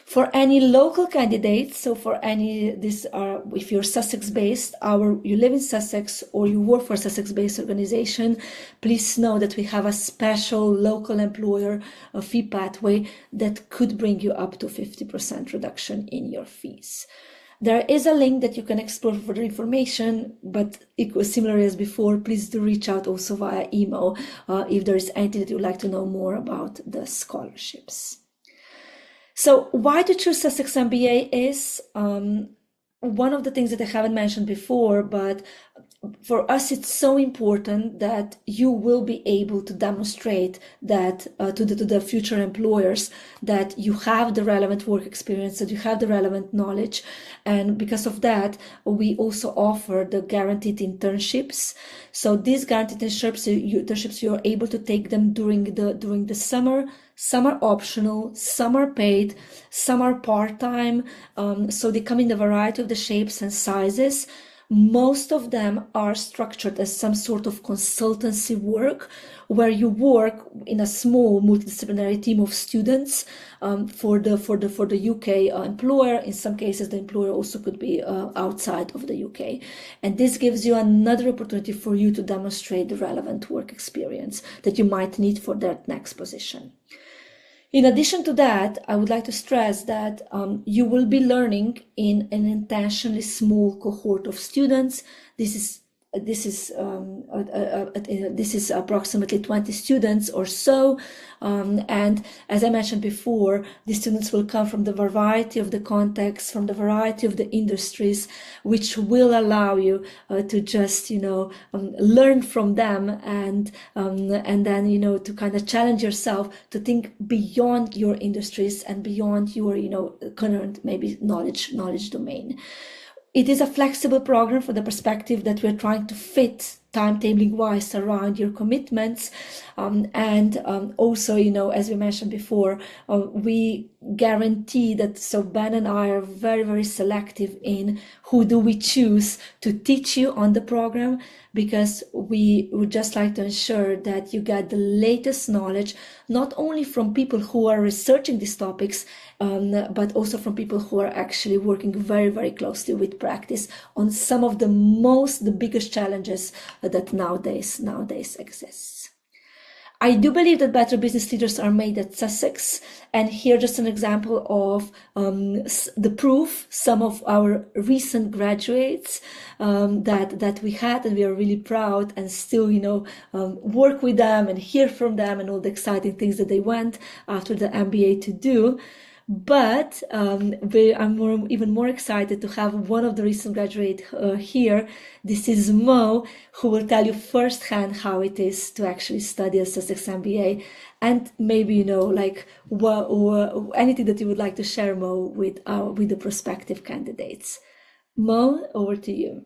For any local candidates, so if you're Sussex-based, you live in Sussex or you work for a Sussex-based organization, please know that we have a special local employer fee pathway that could bring you up to 50% reduction in your fees. There is a link that you can explore for further information, but similar as before, please do reach out also via email if there is anything that you'd like to know more about the scholarships. So why to choose Sussex MBA is one of the things that I haven't mentioned before, but for us, it's so important that you will be able to demonstrate that to the future employers that you have the relevant work experience, that you have the relevant knowledge. And because of that, we also offer the guaranteed internships. So these guaranteed internships, you're able to take them during the summer. Some are optional, some are paid, some are part-time. So they come in a variety of the shapes and sizes. Most of them are structured as some sort of consultancy work, where you work in a small multidisciplinary team of students for the UK employer. In some cases, the employer also could be outside of the UK, and this gives you another opportunity for you to demonstrate the relevant work experience that you might need for that next position. In addition to that, I would like to stress that you will be learning in an intentionally small cohort of students. This is approximately 20 students or so, and as I mentioned before, the students will come from the variety of the contexts, from the variety of the industries, which will allow you to just learn from them, and then to kind of challenge yourself to think beyond your industries and beyond your current maybe knowledge domain. It is a flexible program for the perspective that we're trying to fit timetabling wise around your commitments. Also, as we mentioned before, we guarantee that, so Ben and I are very, very selective in who do we choose to teach you on the program, because we would just like to ensure that you get the latest knowledge, not only from people who are researching these topics, but also from people who are actually working very, very closely with practice on some of the biggest challenges that nowadays exists. I do believe that better business leaders are made at Sussex, and here just an example of the proof. Some of our recent graduates that we had, and we are really proud, and still work with them and hear from them and all the exciting things that they went after the MBA to do. But I'm even more excited to have one of the recent graduates here. This is Mo, who will tell you firsthand how it is to actually study at Sussex MBA, and maybe anything that you would like to share, Mo, with the prospective candidates. Mo, over to you.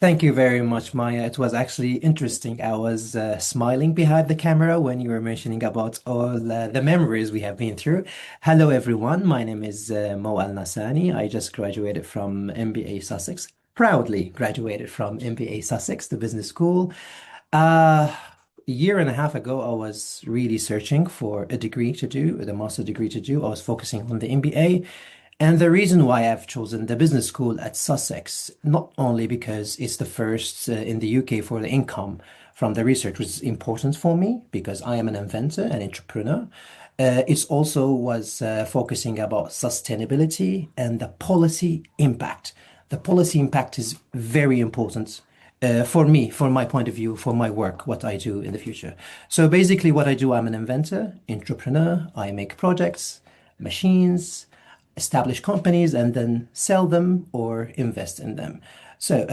Thank you very much, Maya. It was actually interesting. I was smiling behind the camera when you were mentioning about all the memories we have been through. Hello, everyone. My name is Mo Al-Nasani. I just graduated from MBA Sussex, proudly graduated from MBA Sussex, the business school. A year and a half ago, I was really searching for a degree to do, the master degree to do. I was focusing on the MBA. And the reason why I've chosen the business school at Sussex, not only because it's the first in the UK for the income from the research, which is important for me because I am an inventor, an entrepreneur. It also was focusing about sustainability and the policy impact. The policy impact is very important for me, from my point of view, for my work, what I do in the future. So basically what I do, I'm an inventor, entrepreneur. I make projects, machines, establish companies, and then sell them or invest in them. So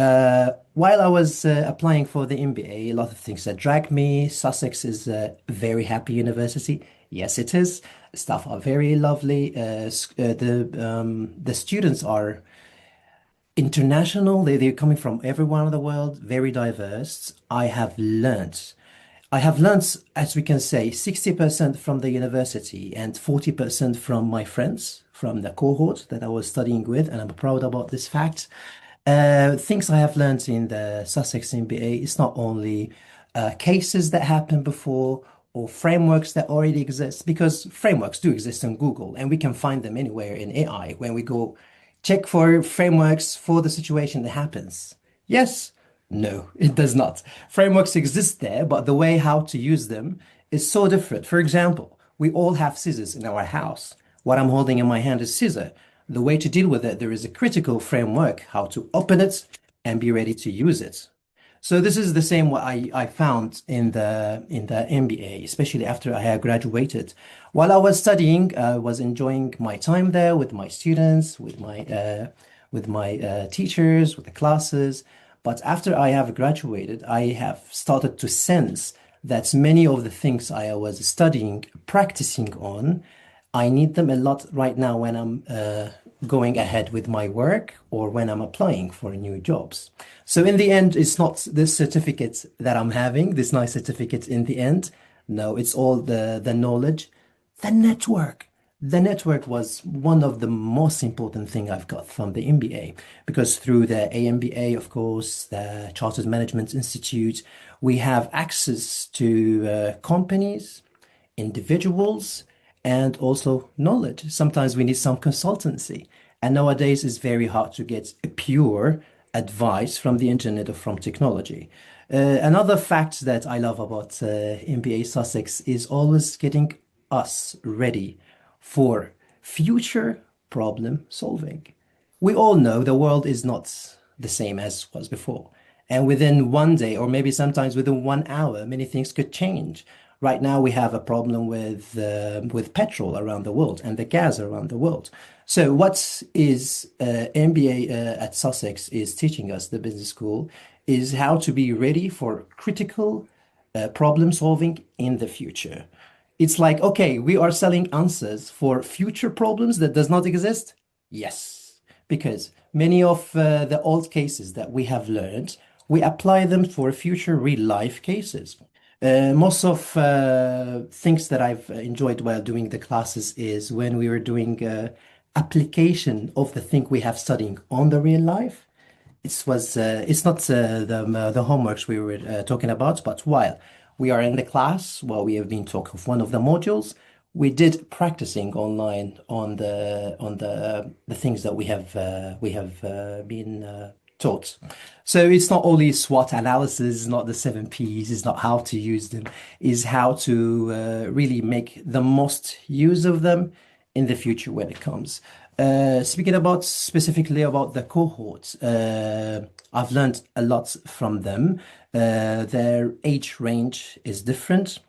while I was applying for the MBA, a lot of things that dragged me. Sussex is a very happy university. Yes, it is. Staff are very lovely. The students are international. They're coming from everywhere in the world, very diverse. I have learned, as we can say, 60% from the university and 40% from my friends, from the cohort that I was studying with, and I'm proud about this fact. Things I have learned in the Sussex MBA is not only cases that happened before or frameworks that already exist, because frameworks do exist on Google and we can find them anywhere in AI when we go check for frameworks for the situation that happens. Yes. No, it does not. Frameworks exist there, but the way how to use them is so different. For example, we all have scissors in our house. What I'm holding in my hand is scissor. The way to deal with it, there is a critical framework, how to open it and be ready to use it. So this is the same what I found in the MBA, especially after I had graduated. While I was studying, I was enjoying my time there with my students, with my teachers, with the classes. But after I have graduated, I have started to sense that many of the things I was studying, practicing on, I need them a lot right now when I'm going ahead with my work or when I'm applying for new jobs. So in the end, it's not this certificate that I'm having, this nice certificate in the end. No, it's all the knowledge, the network. The network was one of the most important thing I've got from the MBA because through the AMBA, of course, the Chartered Management Institute, we have access to companies, individuals, and also knowledge. Sometimes we need some consultancy. And nowadays it's very hard to get a pure advice from the internet or from technology. Another fact that I love about MBA Sussex is always getting us ready for future problem solving. We all know the world is not the same as was before. And within one day, or maybe sometimes within 1 hour, many things could change. Right now, we have a problem with petrol around the world and the gas around the world. So, what is MBA at Sussex is teaching us, the business school, is how to be ready for critical problem solving in the future. It's like, okay, we are selling answers for future problems that does not exist. Yes, because many of the old cases that we have learned, we apply them for future real life cases. Most of things that I've enjoyed while doing the classes is when we were doing application of the thing we have studying on the real life. It's not the homeworks we were talking about, but while we are in the class, while we have been talking of one of the modules, we did practicing online on the things that we have been taught. So it's not only SWOT analysis, it's not the 7 Ps, it's not how to use them, is how to really make the most use of them in the future when it comes. Speaking about specifically about the cohorts, I've learned a lot from them. Their age range is different.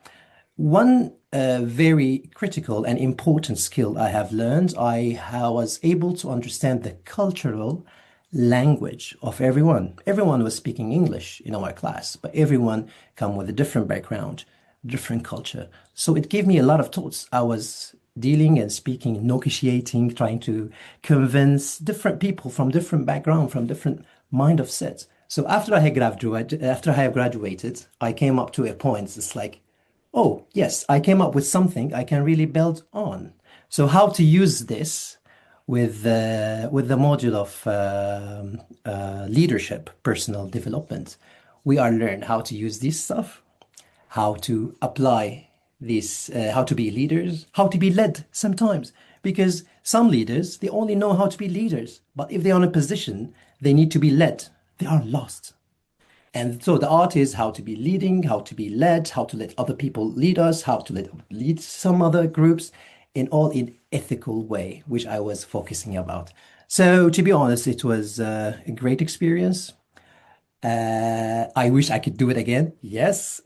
One very critical and important skill I have learned, I was able to understand the cultural language of everyone. Everyone was speaking English in our class, but everyone come with a different background, different culture. So it gave me a lot of thoughts. I was dealing and speaking, negotiating, trying to convince different people from different background, from different mind of sets. So after I have graduated, I came up to a point. It's like, oh yes, I came up with something I can really build on. So how to use this with the module of leadership, personal development, we are learn how to use this stuff, how to apply this, how to be leaders, how to be led sometimes. Because some leaders, they only know how to be leaders, but if they're in a position, they need to be led. They are lost. And so the art is how to be leading, how to be led, how to let other people lead us, how to lead some other groups in ethical way, which I was focusing about. So to be honest, it was a great experience. I wish I could do it again. Yes.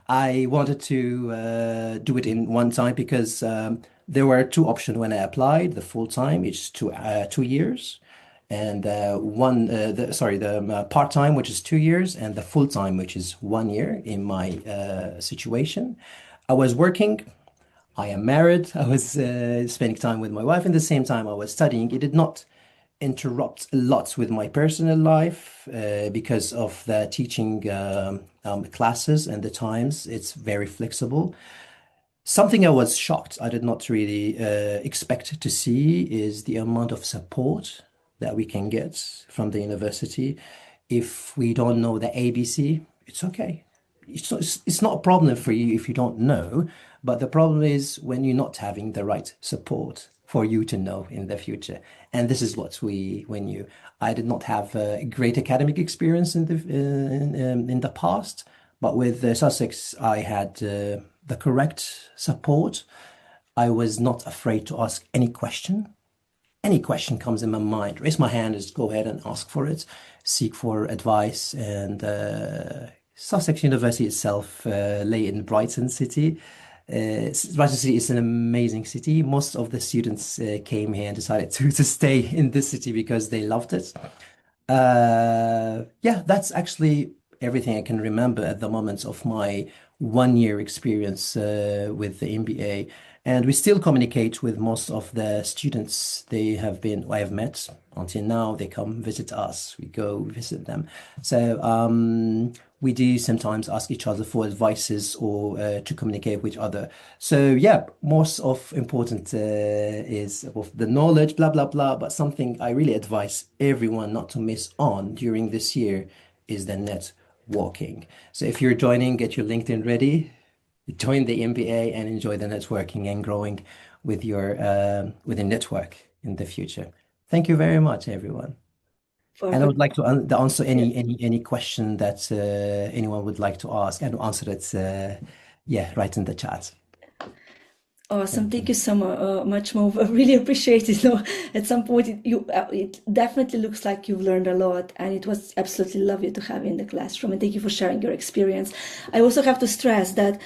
I wanted to do it in one time because there were two options when I applied. The full time, it's 2 years, and the part time, which is 2 years, and the full time, which is 1 year. In my situation, I was working. I am married. I was spending time with my wife. And the same time I was studying. It did not interrupt a lot with my personal life because of the teaching classes and the times. It's very flexible. Something I was shocked, I did not really expect to see is the amount of support that we can get from the university. If we don't know the ABC, it's okay. It's not a problem for you if you don't know, but the problem is when you're not having the right support for you to know in the future. And this is I did not have a great academic experience in the past, but with Sussex, I had the correct support. I was not afraid to ask any question. Any question comes in my mind, raise my hand, just go ahead and ask for it, seek for advice. And Sussex University itself lay in Brighton City. Brighton City is an amazing city. Most of the students came here and decided to stay in this city because they loved it. Yeah, that's actually everything I can remember at the moment of my 1 year experience with the MBA. And we still communicate with most of the students I have met until now. They come visit us, we go visit them. So we do sometimes ask each other for advices or to communicate with each other. So yeah, most of important is of the knowledge, blah blah blah. But something I really advise everyone not to miss on during this year is the networking. So if you're joining, get your LinkedIn ready, join the MBA, and enjoy the networking and growing with your network in the future. Thank you very much, everyone. And I would Perfect. like to answer Yeah. any question that anyone would like to ask and answer it. Yeah, right in the chat. Awesome. Thank Thank you. you so much, Mo. I really appreciate it. No, at some point, it definitely looks like you've learned a lot, and it was absolutely lovely to have you in the classroom. And thank you for sharing your experience. I also have to stress that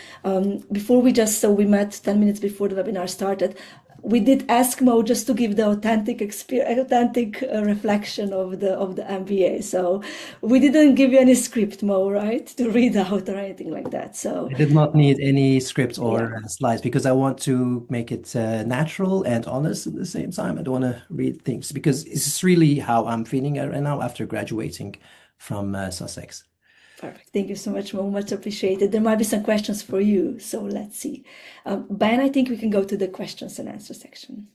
before we met 10 minutes before the webinar started. We did ask Mo just to give the authentic experience, authentic reflection of the MBA. So we didn't give you any script, Mo, right, to read out or anything like that. So I did not need any script yeah. or slides because I want to make it natural and honest at the same time. I don't want to read things because it's really how I'm feeling right now after graduating from Sussex. Perfect. Thank you so much, Mo. Much appreciated. There might be some questions for you, so let's see. Ben, I think we can go to the questions and answer section.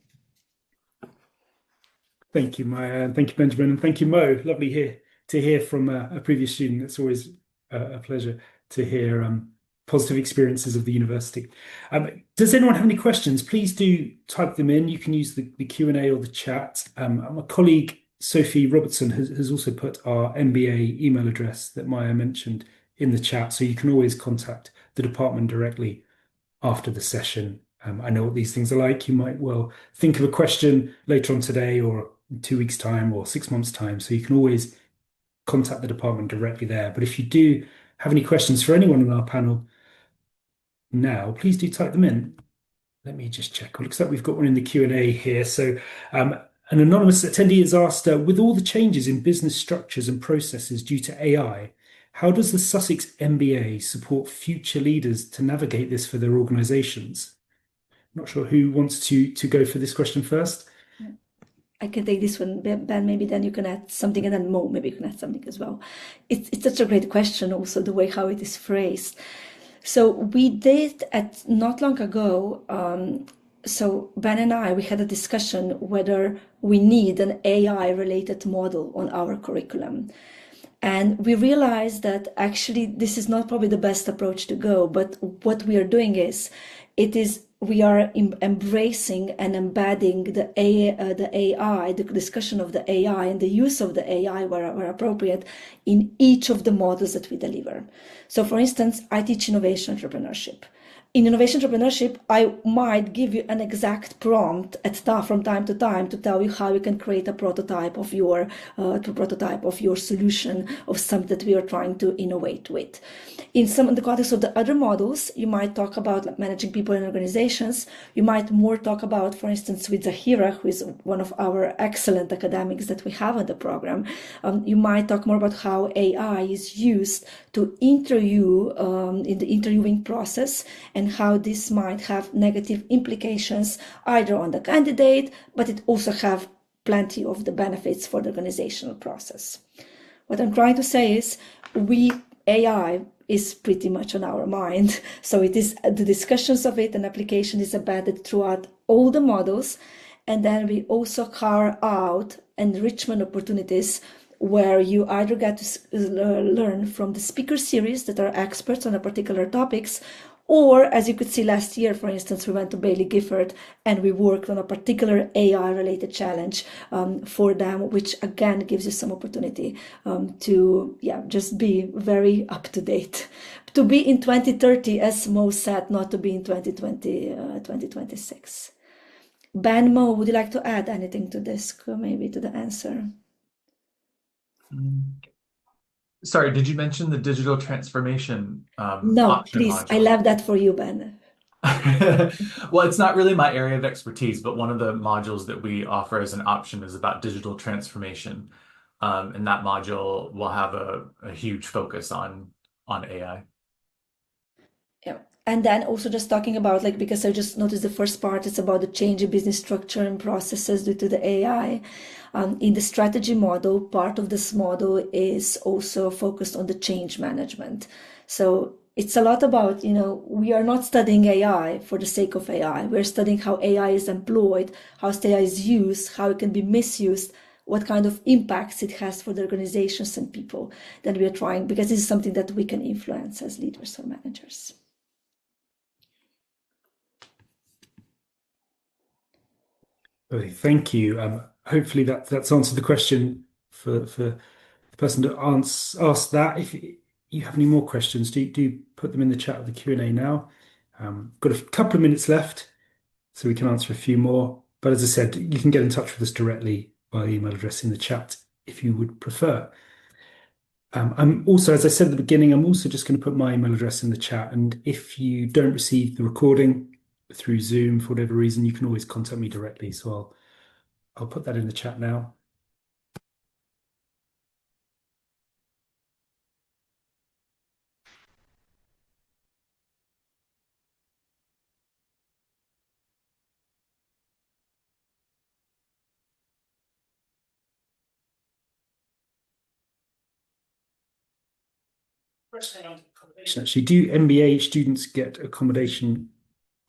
Thank you, Maya, and thank you, Benjamin, and thank you, Mo. Lovely to hear from a previous student. It's always a pleasure to hear positive experiences of the university. Does anyone have any questions? Please do type them in. You can use the Q&A or the chat. My colleague, Sophie Robertson, has also put our MBA email address that Maya mentioned in the chat, so you can always contact the department directly after the session. I know what these things are like. You might well think of a question later on today or in 2 weeks' time or 6 months' time. So you can always contact the department directly there. But if you do have any questions for anyone on our panel now, please do type them in. Let me just check. It looks like we've got one in the Q&A here. So an anonymous attendee has asked, with all the changes in business structures and processes due to AI, how does the Sussex MBA support future leaders to navigate this for their organizations? Not sure who wants to go for this question first. I can take this one, Ben. Maybe then you can add something, and then Mo, maybe you can add something as well. It's such a great question, also the way how it is phrased. So we did not long ago. So Ben and we had a discussion whether we need an AI-related model on our curriculum. And we realized that actually this is not probably the best approach to go, but what we are doing is, we are embracing and embedding the AI, the discussion of the AI and the use of the AI where appropriate in each of the models that we deliver. So for instance, I teach innovation entrepreneurship. In innovation entrepreneurship, I might give you an exact prompt from time to time to tell you how you can create a prototype of your solution of something that we are trying to innovate with. In the context of the other models, you might talk about managing people in organizations. You might more talk about, for instance, with Zahira, who is one of our excellent academics that we have on the program. You might talk more about how AI is used to interview in the interviewing process, and how this might have negative implications either on the candidate, but it also have plenty of the benefits for the organizational process. What I'm trying to say is AI is pretty much on our mind. So it is the discussions of it and application is embedded throughout all the models. And then we also carve out enrichment opportunities where you either get to learn from the speaker series that are experts on a particular topics, or as you could see last year, for instance, we went to Bailey Gifford and we worked on a particular AI-related challenge for them, which again gives you some opportunity to just be very up to date, to be in 2030, as Mo said, not to be in 2026. Ben, Mo, would you like to add anything to this, maybe to the answer? Sorry, did you mention the digital transformation No, option please. I module? left that for you, Ben. Well, it's not really my area of expertise, but one of the modules that we offer as an option is about digital transformation. And that module will have a huge focus on AI. Yeah. And then also just talking about like, because I just noticed the first part, it's about the change in business structure and processes due to the AI. In the strategy model, part of this model is also focused on the change management. So it's a lot about, we are not studying AI for the sake of AI. We're studying how AI is employed, how AI is used, how it can be misused, what kind of impacts it has for the organizations and people that we are trying, because this is something that we can influence as leaders or managers. Okay, thank you. Hopefully that's answered the question for the person that asked that. If you have any more questions, do put them in the chat of the Q&A now. Got a couple of minutes left, so we can answer a few more. But as I said, you can get in touch with us directly by the email address in the chat if you would prefer. I'm also, as I said at the beginning, I'm also just going to put my email address in the chat. And if you don't receive the recording through Zoom for whatever reason, you can always contact me directly. So I'll put that in the chat now. First thing on accommodation, actually, do MBA students get accommodation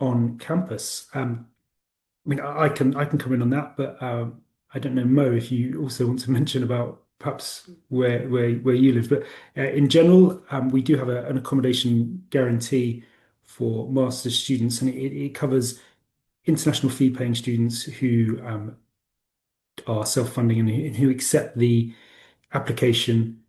on campus? I mean, I can come in on that, but I don't know, Mo, if you also want to mention about perhaps where you live. But in general, we do have an accommodation guarantee for master's students, and it covers international fee-paying students who are self-funding and who accept the application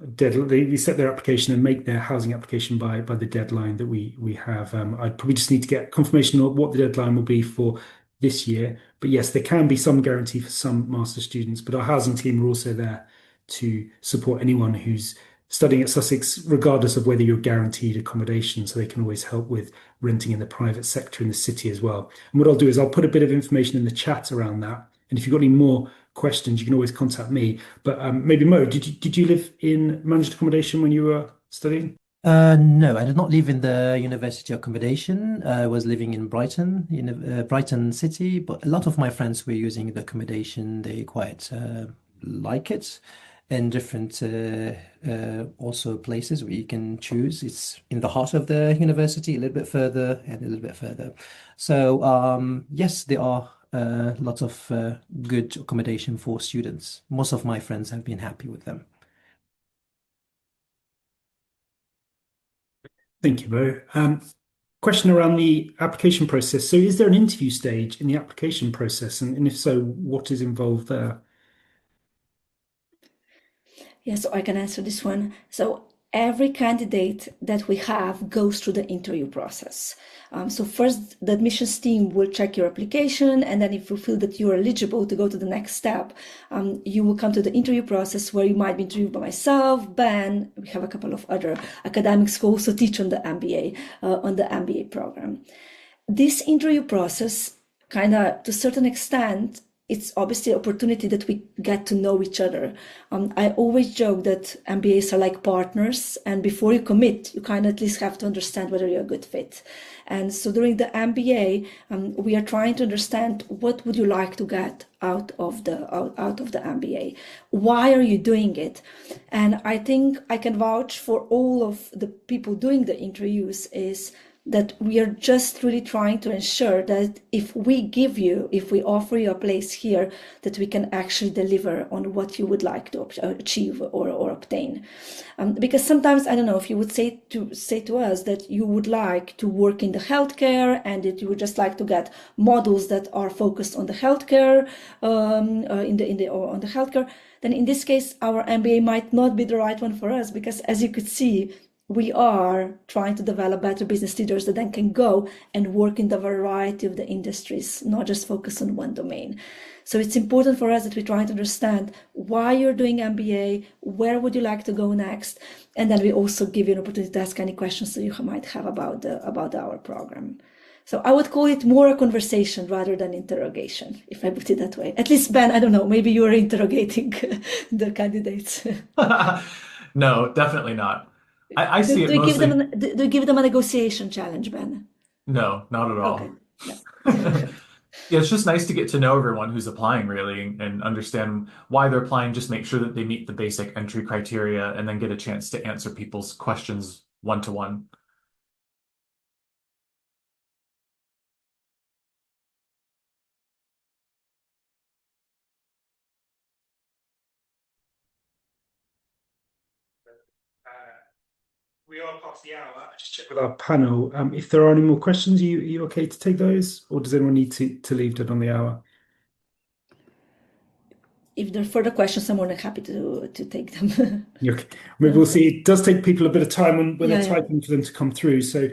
they set their application and make their housing application by the deadline that we have. I'd probably just need to get confirmation of what the deadline will be for this year. But yes, there can be some guarantee for some master students, but our housing team are also there to support anyone who's studying at Sussex, regardless of whether you're guaranteed accommodation. So they can always help with renting in the private sector in the city as well. And what I'll do is I'll put a bit of information in the chat around that. And if you've got any more questions, you can always contact me. But maybe Mo, did you live in managed accommodation when you were studying? No, I did not live in the university accommodation. I was living in Brighton, in Brighton city, but a lot of my friends were using the accommodation. They quite like it, and different also places where you can choose. It's in the heart of the university, a little bit further and a little bit further. So yes, there are lots of good accommodation for students. Most of my friends have been happy with them. Thank you, Mo. Question around the application process. So is there an interview stage in the application process? And if so, what is involved there? Yeah, so I can answer this one. So every candidate that we have goes through the interview process. So first, the admissions team will check your application, and then if you feel that you're eligible to go to the next step, you will come to the interview process where you might be interviewed by myself, Ben. We have a couple of other academics who also teach on the MBA, on the MBA program. This interview process, kind of to a certain extent, it's obviously an opportunity that we get to know each other. I always joke that MBAs are like partners, and before you commit, you kind of at least have to understand whether you're a good fit. And so during the MBA, we are trying to understand what would you like to get out of the MBA. Why are you doing it? And I think I can vouch for all of the people doing the interviews is that we are just really trying to ensure that if we offer you a place here, that we can actually deliver on what you would like to achieve or obtain. Because sometimes, I don't know, if you would say to us that you would like to work in the healthcare and that you would just like to get modules that are focused on the healthcare, on the healthcare, then in this case, our MBA might not be the right one for us, because as you could see, we are trying to develop better business leaders that then can go and work in the variety of the industries, not just focus on one domain. So it's important for us that we try to understand why you're doing MBA, where would you like to go next, and then we also give you an opportunity to ask any questions that you might have about our program. So I would call it more a conversation rather than interrogation, if I put it that way. At least, Ben, I don't know, maybe you are interrogating the candidates. No, definitely not. I see it Do you give mostly. them do you give them a negotiation challenge, Ben? No, not at Okay. all. Yeah. Yeah, it's just nice to get to know everyone who's applying really and understand why they're applying. Just make sure that they meet the basic entry criteria and then get a chance to answer people's questions one to one. We are past the hour. I just checked with our panel. If there are any more questions, are you okay to take those, or does anyone need to leave dead on the hour? If there are further questions, I'm more than happy to take them. Okay. Maybe we'll see. It does take people a bit of time when they're Yeah. typing for them to come through. So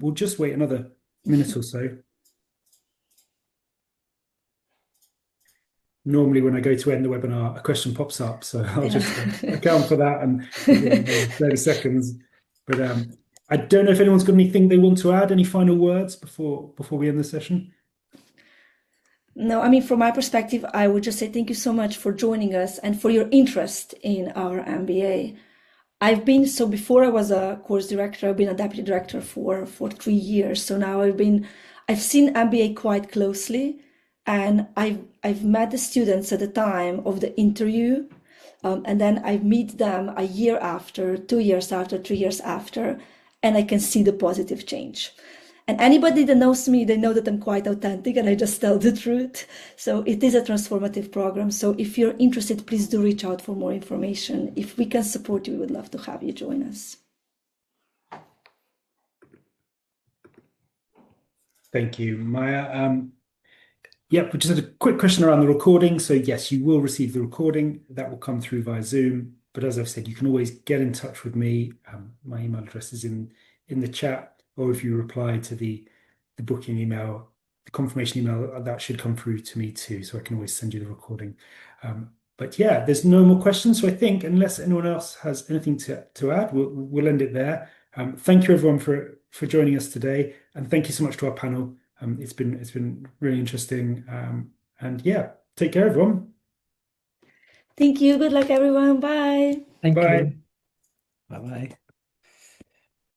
we'll just wait another minute or so. Normally, when I go to end the webinar, a question pops up. So I'll just account for that and 30 seconds. But I don't know if anyone's got anything they want to add. Any final words before we end the session? No, I mean, from my perspective, I would just say thank you so much for joining us and for your interest in our MBA. Before I was a course director, I've been a deputy director for 3 years. So now I've seen MBA quite closely, and I've met the students at the time of the interview, and then I meet them a year after, 2 years after, 3 years after, and I can see the positive change. And anybody that knows me, they know that I'm quite authentic and I just tell the truth. So it is a transformative program. So if you're interested, please do reach out for more information. If we can support you, we would love to have you join us. Thank you, Maya. Yep, we just had a quick question around the recording. So yes, you will receive the recording. That will come through via Zoom. But as I've said, you can always get in touch with me. My email address is in the chat. Or if you reply to the booking email, the confirmation email, that should come through to me too. So I can always send you the recording. But yeah, there's no more questions. So I think unless anyone else has anything to add, we'll end it there. Thank you everyone for joining us today. And thank you so much to our panel. It's been really interesting. And yeah, take care everyone. Thank you. Good luck everyone. Bye. Thank Bye. you. Bye-bye.